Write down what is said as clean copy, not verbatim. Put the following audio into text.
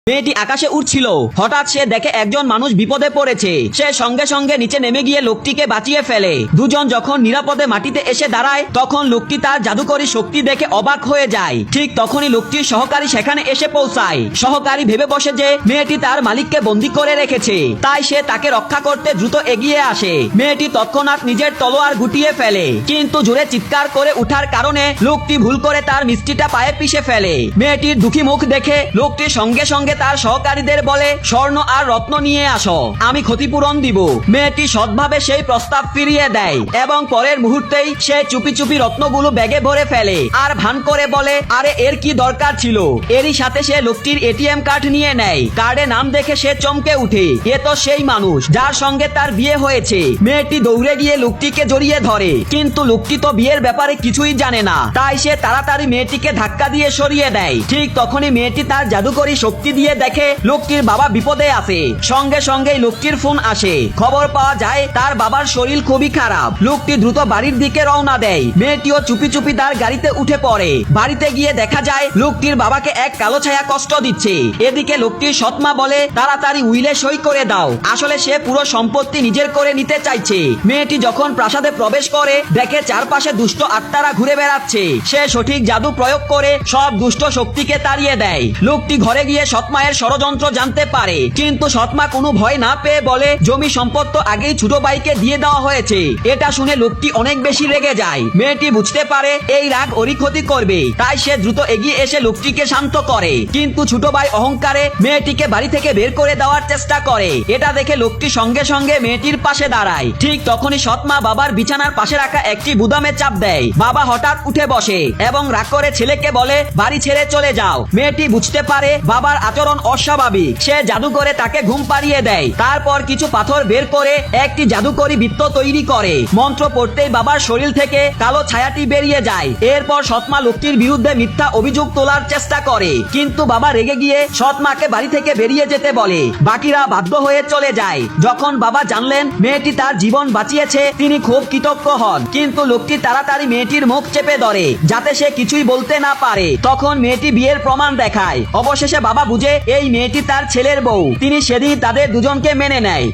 মেয়েটি আকাশে উড়ছিল। হঠাৎ সে দেখে একজন মানুষ বিপদে পড়েছে। সে সঙ্গে সঙ্গে নিচে নেমে গিয়ে লোকটিকে বাঁচিয়ে ফেলে। দুজন যখন নিরাপদে মাটিতে এসে দাঁড়ায় তখন লোকটি তার জাদুকরী শক্তি দেখে অবাক হয়ে যায়। ঠিক তখনই লোকটির সহকারী সেখানে এসে পৌঁছায়। সহকারী ভেবে বসে যে মেয়েটি তার মালিককে বন্দী করে রেখেছে, তাই সে তাকে রক্ষা করতে দ্রুত এগিয়ে আসে। মেয়েটি তৎক্ষণাৎ নিজের তলোয়ার গুটিয়ে ফেলে, কিন্তু জোরে চিৎকার করে উঠার কারণে লোকটি ভুল করে তার মিষ্টিটা পায়ে পিষে ফেলে। মেয়েটির দুঃখী মুখ দেখে লোকটি সঙ্গে সঙ্গে তার সহকারীদের বলে, স্বর্ণ আর রত্ন নিয়ে আসো, আমি ক্ষতিপূরণ দিব। মেয়েটি সৎভাবে সেই প্রস্তাব ফিরিয়ে দেয় এবং পরের মুহূর্তেই সে চুপি চুপি রত্নগুলো ব্যাগে ভরে ফেলে আর ভান করে বলে, আরে এর কি দরকার ছিল। এরই সাথে সে লোকটির এটিএম কার্ড নিয়ে নেয়। কার্ডে নাম দেখে সে চমকে উঠে, এ তো সেই মানুষ যার সঙ্গে তার বিয়ে হয়েছে। মেয়েটি দৌড়ে গিয়ে লোকটিকে জড়িয়ে ধরে, কিন্তু লোকটি তো বিয়ের ব্যাপারে কিছুই জানে না, তাই সে তাড়াতাড়ি মেয়েটিকে ধাক্কা দিয়ে সরিয়ে দেয়। ঠিক তখনই মেয়েটি তার জাদুকরী শক্তি দিয়ে দেখে লোকটির বাবা বিপদে আছে। সঙ্গে সঙ্গেই লোকটির ফোন আসে। খবর পাওয়া যায় তার বাবার শরীর খুবই খারাপ। লোকটি দ্রুত বাড়ির দিকে রওনা দেয়। মেয়েটিও চুপি চুপি তার গাড়িতে উঠে পড়ে। বাড়িতে গিয়ে দেখা যায় লোকটির বাবাকে এক কালো ছায়া কষ্ট দিচ্ছে। এদিকে লোকটির সৎমা বলে, তাড়াতাড়ি উইলে সই করে দাও, আসলে সে পুরো সম্পত্তি নিজের করে নিতে চাইছে। মেয়েটি যখন প্রাসাদে প্রবেশ করে দেখে চারপাশে দুষ্ট আত্মারা ঘুরে বেড়াচ্ছে। সে সঠিক জাদু প্রয়োগ করে সব দুষ্ট শক্তিকে তাড়িয়ে দেয়। লোকটি ঘরে গিয়ে সৎমায়ের ষড়যন্ত্র জানতে পারে, কিন্তু সৎমা কোনো ভয় না পেয়ে বলে, জমি সম্পদ তো আগেই ছোট ভাইকে দিয়ে দেওয়া হয়েছে। এটা শুনে লোকটি অনেক বেশি রেগে যায়। মেয়েটি বুঝতে পারে এই রাগ ওরই ক্ষতি করবে, তাই সে দ্রুত এগিয়ে এসে লোকটিকে শান্ত করে। কিন্তু ছোট ভাই অহংকারে মেয়েটিকে বাড়ি থেকে বের করে দেওয়ার চেষ্টা করে। এটা দেখে লোকটি সঙ্গে সঙ্গে মেয়েটির পাশে দাঁড়ায়। ঠিক তখনই সৎমা বাবার বিছানার পাশে রাখা একটি বুদামে চাপ দেয়। বাবা হঠাৎ উঠে বসে এবং রাগ করে ছেলেকে বলে, বাড়ি ছেড়ে চলে যাও। মেয়েটি বুঝতে পারে বাবার আচরণ অস্বাভাবিক। সে জাদু করে তাকে ঘুম পাড়িয়ে দেয়। তারপর কিছু পাথর বের করে একটি জাদুকরী বৃত্ত তৈরি করে। মন্ত্র পড়তেই বাবার শরীর থেকে কালো ছায়াটি বেরিয়ে যায়। এরপর সৎমা লোকটির বিরুদ্ধে মিথ্যা অভিযোগ তোলার চেষ্টা করে, কিন্তু বাবা রেগে গিয়ে সৎমাকে বাড়ি থেকে বেরিয়ে যেতে বলে। বাকিরা বাধ্য হয়ে চলে যায়। যখন বাবা জানলেন মেয়েটি তার জীবন বাঁচিয়েছে, তিনি খুব কৃতজ্ঞ হন, কিন্তু লোকটি তাড়াতাড়ি মেয়েটির মুখ চেপে ধরে যাতে সে কিছুই বলতে না পারে। তখন মেয়েটি বিয়ের প্রমাণ দেখায়। অবশেষে বাবা বুঝে এই মেয়েটি তার ছেলের বউ। তিনি সেদিন তাদের দুজনকে মেনে নেয়।